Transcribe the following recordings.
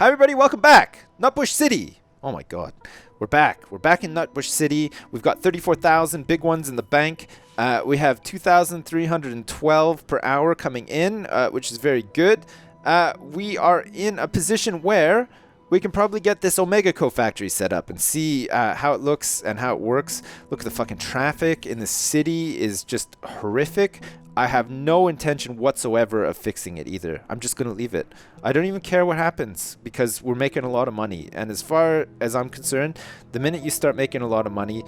Hi everybody, welcome back. Nutbush City. Oh my god. We're back. We're back in Nutbush City. We've got 34,000 big ones in the bank. We have 2,312 per hour coming in, which is very good. We are in a position where we can probably get this Omega Co factory set up and see how it looks and how it works. Look at the fucking traffic in the city is just horrific. I have no intention whatsoever of fixing it either. I'm just going to leave it. I don't even care what happens because we're making a lot of money. And as far as I'm concerned, the minute you start making a lot of money,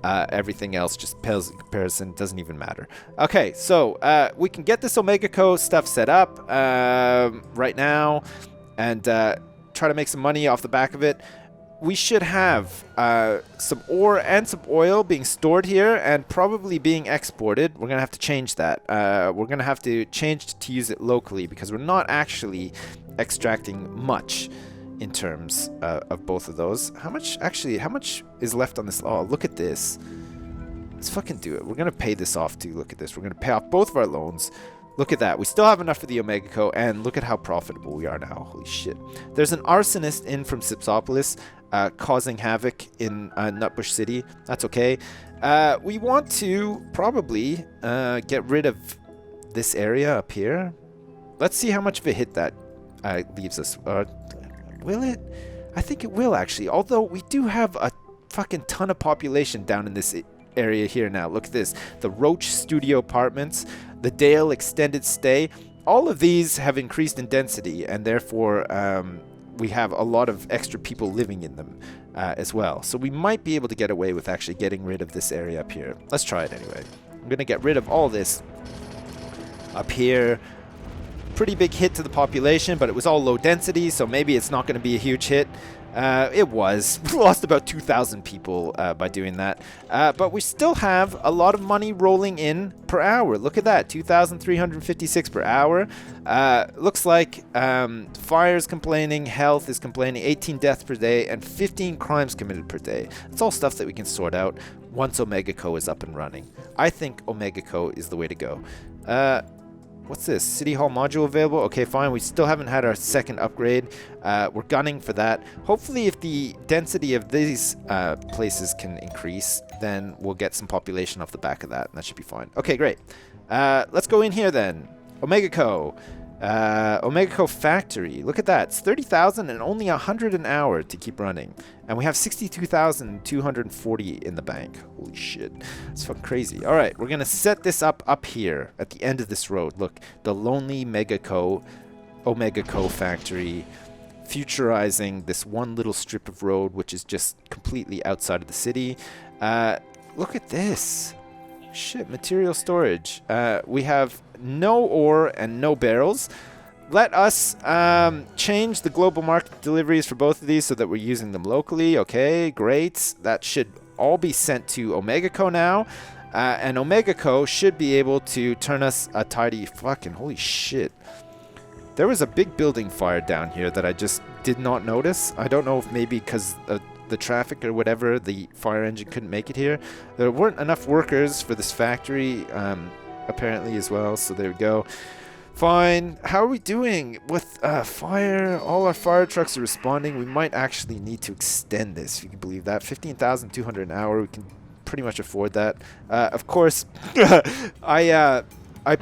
everything else just pales in comparison, doesn't even matter. Okay, so we can get this Omega Co stuff set up right now and try to make some money off the back of it. We should have some ore and some oil being stored here and probably being exported. We're going to have to change that. We're going to have to change to use it locally because we're not actually extracting much in terms of both of those. How much is left on this? Oh, look at this. Let's fucking do it. We're going to pay this off too. Look at this. We're going to pay off both of our loans. Look at that. We still have enough for the Omega Co, and look at how profitable we are now. Holy shit. There's an arsonist in from Sipsopolis causing havoc in Nutbush City. That's okay. We want to probably get rid of this area up here. Let's see how much of a hit that leaves us. Will it? I think it will, actually. Although we do have a fucking ton of population down in this area here now. Look at this. The Roach Studio Apartments, the Dale Extended Stay. All of these have increased in density, and therefore we have a lot of extra people living in them as well. So we might be able to get away with actually getting rid of this area up here. Let's try it anyway. I'm going to get rid of all this up here. Pretty big hit to the population, but it was all low density, so maybe it's not going to be a huge hit. It was. We lost about 2,000 people by doing that. But we still have a lot of money rolling in per hour. Look at that. 2,356 per hour. Looks like fire is complaining, health is complaining, 18 deaths per day, and 15 crimes committed per day. It's all stuff that we can sort out once Omega Co is up and running. I think Omega Co is the way to go. What's this? City Hall module available? Okay, fine. We still haven't had our second upgrade. We're gunning for that. Hopefully, if the density of these places can increase, then we'll get some population off the back of that. And that should be fine. Okay, great. Let's go in here then. Omega Co. Omega Co Factory. Look at that. It's 30,000 and only 100 an hour to keep running. And we have 62,240 in the bank. Holy shit. It's fucking crazy. All right, we're going to set this up here at the end of this road. Look, the Lonely Mega Co, Omega Co Factory, futurizing this one little strip of road, which is just completely outside of the city. Look at this. Shit, material storage. We have no ore and no barrels. Let us change the global market deliveries for both of these so that we're using them locally. Okay, great. That should all be sent to Omega Co now. And Omega Co should be able to turn us a tidy fucking holy shit. There was a big building fire down here that I just did not notice. I don't know if maybe because the traffic or whatever, the fire engine couldn't make it here. There weren't enough workers for this factory apparently as well, so there we go. Fine. How are we doing with fire? All our fire trucks are responding. We might actually need to extend this, if you can believe that. 15,200 an hour. We can pretty much afford that. Of course, I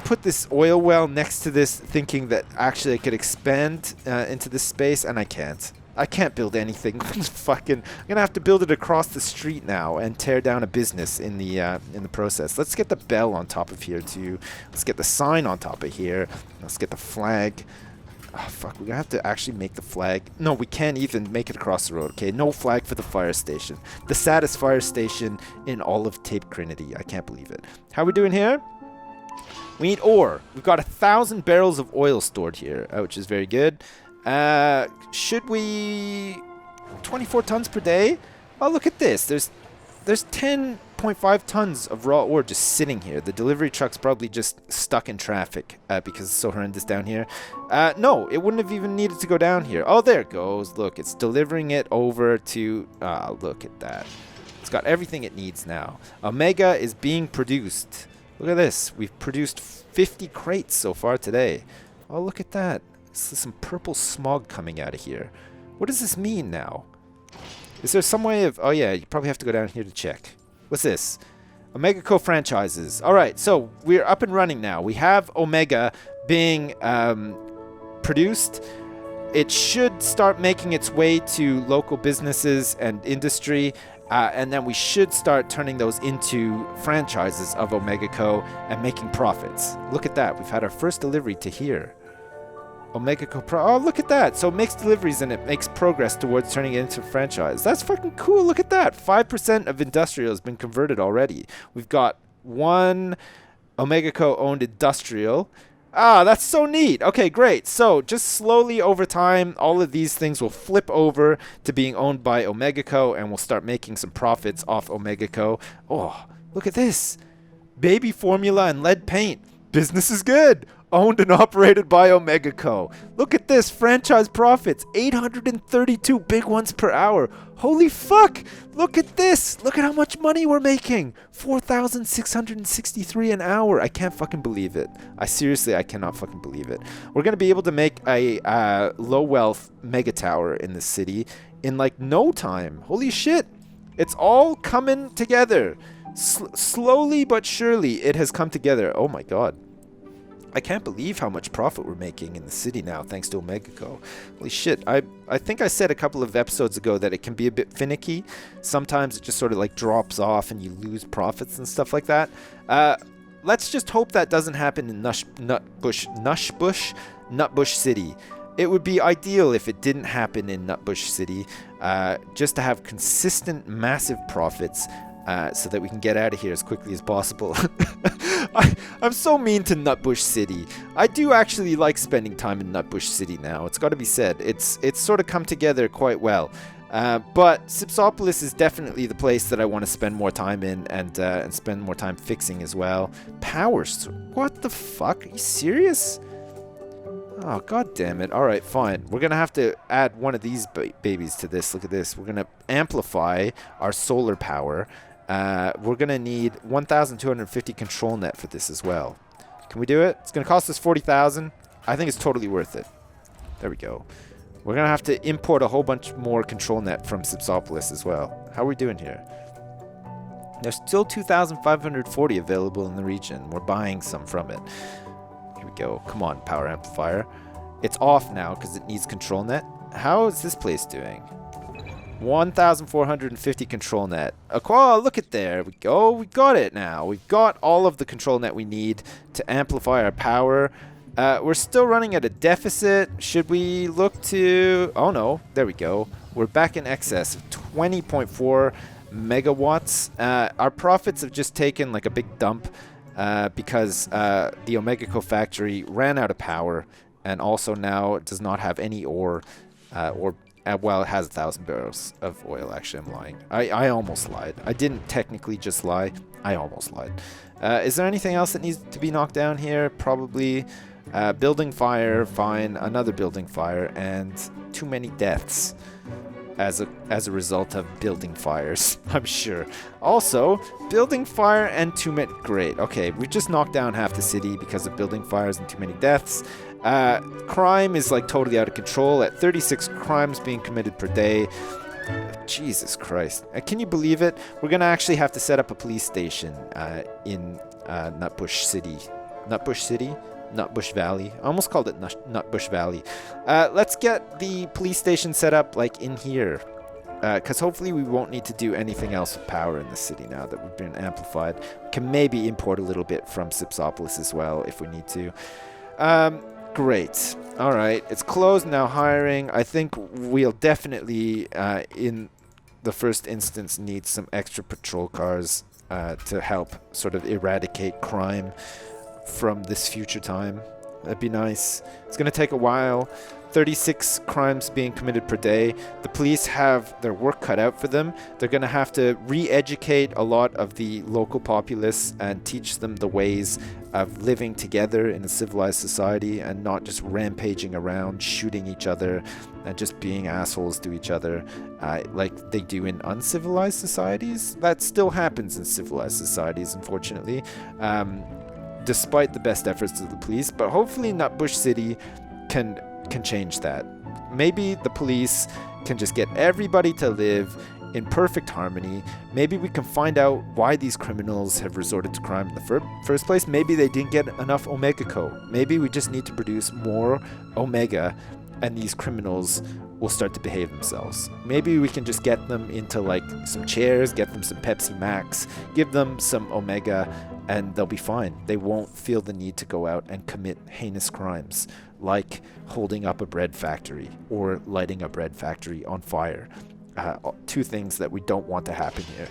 put this oil well next to this thinking that actually I could expand into this space, and I can't. I can't build anything. Fucking, I'm gonna have to build it across the street now and tear down a business in the process. Let's get the bell on top of here too. Let's get the sign on top of here. Let's get the flag. Oh fuck, we're gonna have to actually make the flag. No, we can't even make it across the road. Okay, no flag for the fire station. The saddest fire station in all of Tape Trinity. I can't believe it. How are we doing here? We need ore. We've got 1,000 barrels of oil stored here, which is very good. Should we 24 tons per day? Oh, look at this. There's 10.5 tons of raw ore just sitting here. The delivery truck's probably just stuck in traffic because it's so horrendous down here. No, it wouldn't have even needed to go down here. Oh, there it goes. Look, it's delivering it over to... look at that. It's got everything it needs now. Omega is being produced. Look at this. We've produced 50 crates so far today. Oh, look at that. Some purple smog coming out of here. What does this mean now? Is there some way of... Oh, yeah, you probably have to go down here to check. What's this? Omega co-franchises. All right, so we're up and running now. We have Omega being produced. It should start making its way to local businesses and industry, and then we should start turning those into franchises of Omega Co. and making profits. Look at that. We've had our first delivery to here. Omega Co. Oh, look at that. So it makes deliveries and it makes progress towards turning it into a franchise. That's fucking cool. Look at that. 5% of industrial has been converted already. We've got one Omega Co. owned industrial. Ah, that's so neat. Okay, great. So just slowly over time, all of these things will flip over to being owned by Omega Co. and we'll start making some profits off Omega Co. Oh, look at this. Baby formula and lead paint. Business is good. Owned and operated by Omega Co. Look at this. Franchise profits. 832 big ones per hour. Holy fuck. Look at this. Look at how much money we're making. 4,663 an hour. I can't fucking believe it. I cannot fucking believe it. We're going to be able to make a low wealth mega tower in the city in like no time. Holy shit. It's all coming together. Slowly but surely it has come together. Oh my god. I can't believe how much profit we're making in the city now, thanks to Omega Co. Holy shit. I think I said a couple of episodes ago that it can be a bit finicky. Sometimes it just sort of like drops off and you lose profits and stuff like that. Let's just hope that doesn't happen in Nutbush City. It would be ideal if it didn't happen in Nutbush City, just to have consistent, massive profits. So that we can get out of here as quickly as possible. I'm so mean to Nutbush City. I do actually like spending time in Nutbush City now. It's got to be said. It's sort of come together quite well. But Simcity is definitely the place that I want to spend more time in and spend more time fixing as well. Powers. What the fuck? Are you serious? Oh, god damn it. Alright, fine. We're going to have to add one of these babies to this. Look at this. We're going to amplify our solar power. We're going to need 1,250 control net for this as well. Can we do it? It's going to cost us 40,000. I think it's totally worth it. There we go. We're going to have to import a whole bunch more control net from Simcity as well. How are we doing here? There's still 2,540 available in the region. We're buying some from it. Here we go. Come on, power amplifier. It's off now because it needs control net. How is this place doing? 1,450 control net. Oh, look at there. We go. We got it now. We've got all of the control net we need to amplify our power. We're still running at a deficit. Should we look to... Oh, no. There we go. We're back in excess of 20.4 megawatts. Our profits have just taken like a big dump because the Omega Co factory ran out of power and also now does not have any ore well, it has 1,000 barrels of oil. Actually, I'm lying. I almost lied. I didn't technically just lie. I almost lied. Is there anything else that needs to be knocked down here? Probably building fire, fine. Another building fire, and too many deaths as a result of building fires, I'm sure. Also, building fire and too many... Great. Okay, we just knocked down half the city because of building fires and too many deaths. Crime is like totally out of control at 36 crimes being committed per day. Jesus Christ. Can you believe it? We're going to actually have to set up a police station in Nutbush City. Nutbush City? Nutbush Valley. I almost called it Nutbush Valley. Let's get the police station set up like in here. Because hopefully we won't need to do anything else with power in the city now that we've been amplified. We can maybe import a little bit from Simcity as well if we need to. Great. All right. It's closed now. Hiring. I think we'll definitely, in the first instance, need some extra patrol cars to help sort of eradicate crime from this future time. That'd be nice. It's going to take a while. 36 crimes being committed per day. The police have their work cut out for them. They're going to have to re-educate a lot of the local populace and teach them the ways of living together in a civilized society and not just rampaging around, shooting each other and just being assholes to each other like they do in uncivilized societies. That still happens in civilized societies, unfortunately, despite the best efforts of the police. But hopefully Nutbush City can change that. maybe the police can just get everybody to live in perfect harmony. Maybe we can find out why these criminals have resorted to crime in the first place. Maybe they didn't get enough Omega Co. Maybe we just need to produce more Omega and these criminals will start to behave themselves. Maybe we can just get them into like some chairs, get them some Pepsi Max, give them some Omega, and they'll be fine. They won't feel the need to go out and commit heinous crimes like holding up a bread factory or lighting a bread factory on fire. Two things that we don't want to happen here.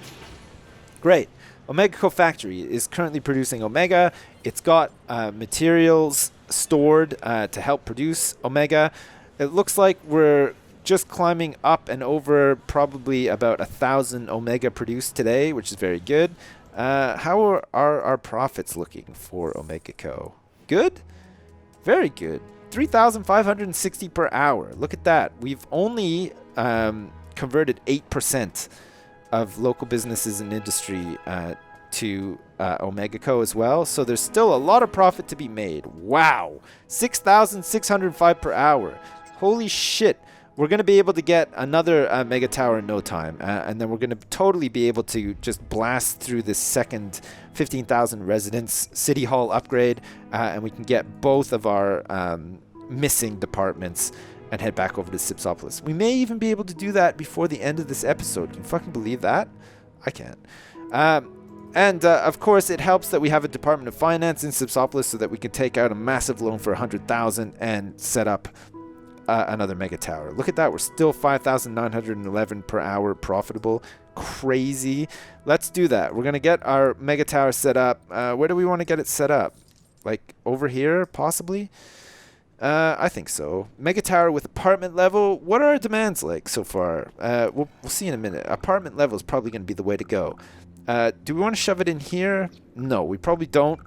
Great. Omega Co Factory is currently producing Omega. It's got materials stored to help produce Omega. It looks like we're just climbing up and over probably about 1,000 Omega produced today, which is very good. How are our profits looking for Omega Co? Good? Very good. 3,560 per hour. Look at that. We've only converted 8% of local businesses and industry to Omega Co as well. So there's still a lot of profit to be made. Wow. 6,605 per hour. Holy shit. We're going to be able to get another mega tower in no time. And then we're going to totally be able to just blast through this second 15,000 residents city hall upgrade. And we can get both of our missing departments and head back over to Sipsopolis. We may even be able to do that before the end of this episode. Can you fucking believe that? I can't. And of course, it helps that we have a Department of Finance in Sipsopolis so that we can take out a massive loan for 100,000 and set up another mega tower. Look at that. We're still 5,911 per hour profitable. Crazy. Let's do that. We're going to get our mega tower set up. Where do we want to get it set up? Like over here, possibly? I think so. Mega tower with apartment level. What are our demands like so far? We'll see in a minute. Apartment level is probably going to be the way to go. Do we want to shove it in here? No, we probably don't.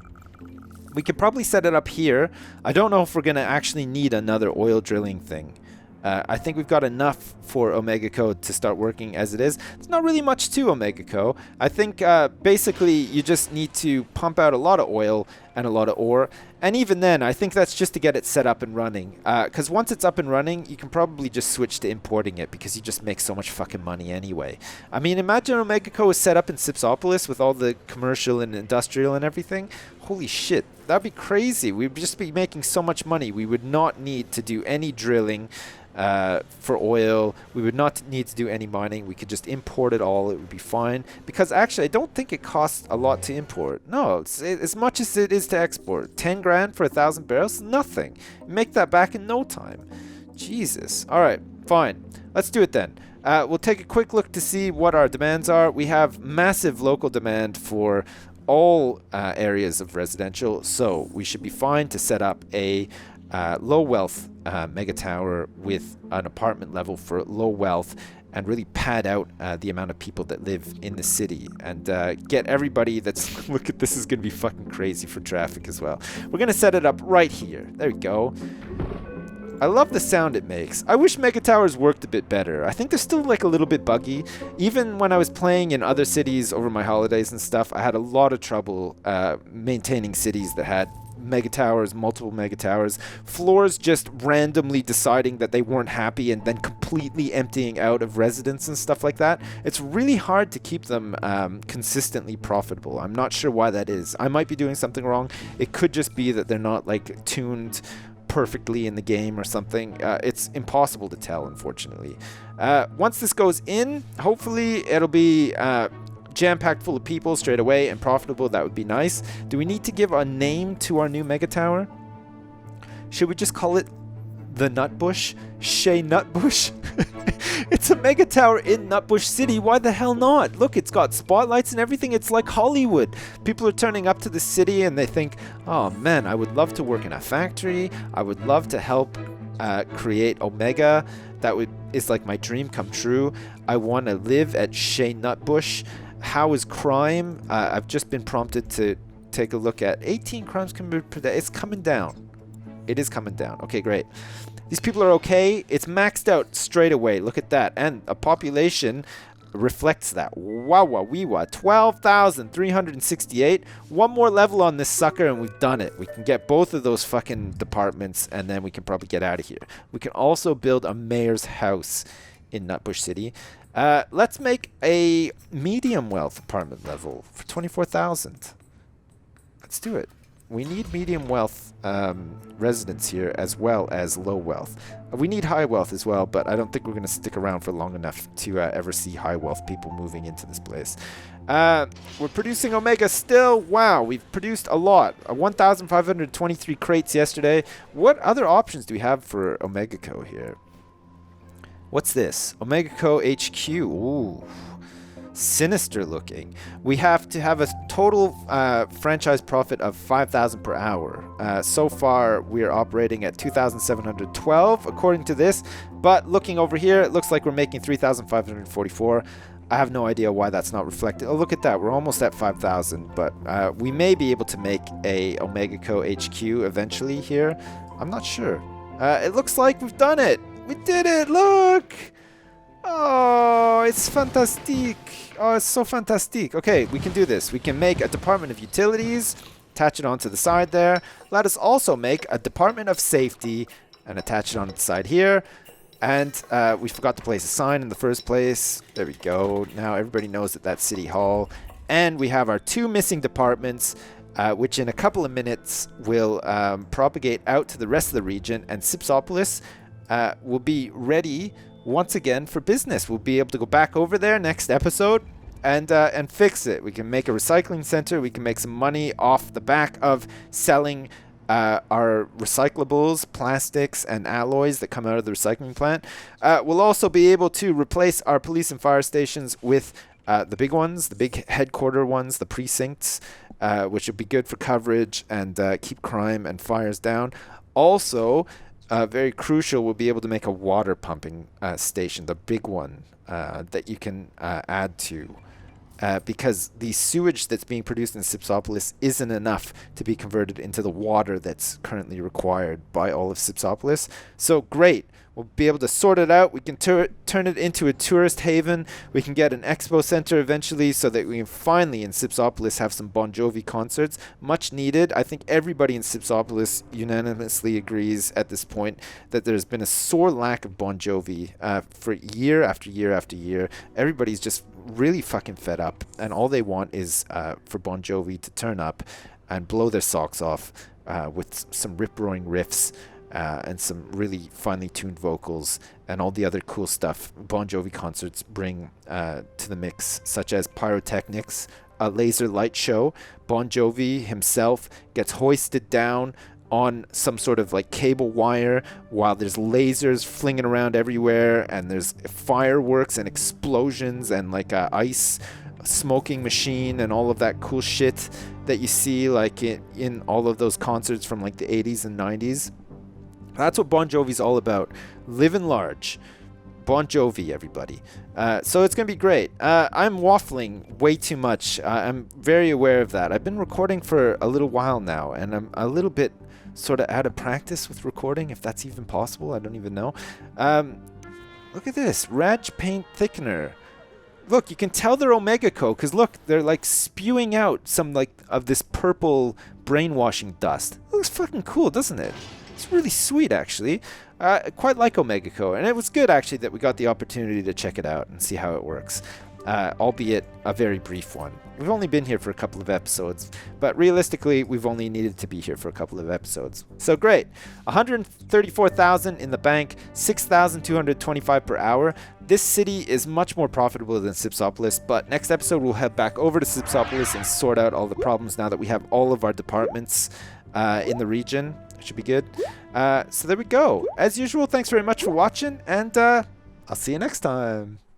We could probably set it up here. I don't know if we're going to actually need another oil drilling thing. I think we've got enough for Omega Co to start working as it is. There's not really much to Omega Co. I think basically you just need to pump out a lot of oil and a lot of ore. And even then, I think that's just to get it set up and running. Because once it's up and running, you can probably just switch to importing it because you just make so much fucking money anyway. I mean, imagine Omega Co is set up in Sipsopolis with all the commercial and industrial and everything. Holy shit, that'd be crazy. We'd just be making so much money. We would not need to do any drilling for oil. We would not need to do any mining. We could just import it all. It would be fine. Because actually, I don't think it costs a lot to import. No, it's as much as it is to export. 10 grand for 1,000 barrels? Nothing. Make that back in no time. Jesus. All right, fine. Let's do it then. We'll take a quick look to see what our demands are. We have massive local demand for all areas of residential, so we should be fine to set up a low wealth mega tower with an apartment level for low wealth and really pad out the amount of people that live in the city and get everybody that's look at this is gonna be fucking crazy for traffic as well. We're gonna set it up right here. There we go. I love the sound it makes. I wish mega towers worked a bit better. I think they're still like a little bit buggy. Even when I was playing in other cities over my holidays and stuff, I had a lot of trouble maintaining cities that had mega towers, multiple mega towers, floors just randomly deciding that they weren't happy and then completely emptying out of residents and stuff like that. It's really hard to keep them consistently profitable. I'm not sure why that is. I might be doing something wrong. It could just be that they're not like tuned perfectly in the game or something. It's impossible to tell, unfortunately. Once this goes in, hopefully it'll be jam-packed full of people straight away and profitable. That would be nice. Do we need to give a name to our new mega tower? Should we just call it the Nutbush? Shea Nutbush? It's a mega tower in Nutbush City. Why the hell not? Look, it's got spotlights and everything. It's like Hollywood. People are turning up to the city and they think, oh man, I would love to work in a factory. I would love to help create Omega. That is like my dream come true. I want to live at Shea Nutbush. How is crime? I've just been prompted to take a look at 18 crimes committed per day. It's coming down. It is coming down. Okay, great. These people are okay. It's maxed out straight away. Look at that. And a population reflects that. Wow, wow, wee, wow. 12,368. One more level on this sucker and we've done it. We can get both of those fucking departments and then we can probably get out of here. We can also build a mayor's house in Nutbush City. Let's make a medium wealth apartment level for 24,000. Let's do it. We need medium wealth residents here as well as low wealth. We need high wealth as well, but I don't think we're going to stick around for long enough to ever see high wealth people moving into this place. We're producing Omega still. Wow, we've produced a lot. 1,523 crates yesterday. What other options do we have for Omega Co here? What's this? Omega Co HQ. Ooh. Sinister looking. We have to have a total franchise profit of 5,000 per hour. So far, we are operating at 2,712 according to this. But looking over here, it looks like we're making 3,544. I have no idea why that's not reflected. Oh, look at that. We're almost at 5,000. But we may be able to make a Omega Co HQ eventually here. I'm not sure. It looks like we've done it. We did it. Look. Oh, it's fantastic. Oh, it's so fantastic. Okay, we can do this. We can make a Department of Utilities, attach it onto the side there. Let us also make a Department of Safety and attach it on the side here. And we forgot to place a sign in the first place. There we go. Now everybody knows that that's City Hall. And we have our two missing departments, which in a couple of minutes will propagate out to the rest of the region. And Simcity will be ready once again for business. We'll be able to go back over there next episode and fix it. We can make a recycling center. We can make some money off the back of selling our recyclables, plastics, and alloys that come out of the recycling plant. We'll also be able to replace our police and fire stations with the big ones, the big headquarter ones, the precincts, which would be good for coverage and keep crime and fires down. Also, very crucial, we'll be able to make a water pumping station, the big one that you can add to. Because the sewage that's being produced in Simcity isn't enough to be converted into the water that's currently required by all of Simcity. So great. We'll be able to sort it out. We can turn it into a tourist haven. We can get an expo center eventually so that we can finally in Simcity have some Bon Jovi concerts. Much needed. I think everybody in Simcity unanimously agrees at this point that there's been a sore lack of Bon Jovi for year after year after year. Everybody's just really fucking fed up, and all they want is for Bon Jovi to turn up and blow their socks off with some rip-roaring riffs and some really finely tuned vocals and all the other cool stuff Bon Jovi concerts bring to the mix, such as pyrotechnics, a laser light show. Bon Jovi himself gets hoisted down on some sort of like cable wire while there's lasers flinging around everywhere, and there's fireworks and explosions and like a ice smoking machine and all of that cool shit that you see like in all of those concerts from like the 80s and 90s. That's what Bon Jovi's all about. Living large. Bon Jovi, everybody. So it's going to be great. I'm waffling way too much. I'm very aware of that. I've been recording for a little while now, and I'm a little bit sort of out of practice with recording, if that's even possible. I don't even know. Look at this. Raj paint thickener. Look, you can tell they're Omega Co. because look, they're like spewing out some like of this purple brainwashing dust. It looks fucking cool, doesn't it? It's really sweet, actually. Quite like Omega Co. And it was good, actually, that we got the opportunity to check it out and see how it works. Albeit a very brief one. We've only been here for a couple of episodes, but realistically, we've only needed to be here for a couple of episodes. So great. 134,000 in the bank, 6,225 per hour. This city is much more profitable than Simcity, but next episode we'll head back over to Simcity and sort out all the problems now that we have all of our departments in the region. Should be good. So there we go. As usual, thanks very much for watching, and I'll see you next time.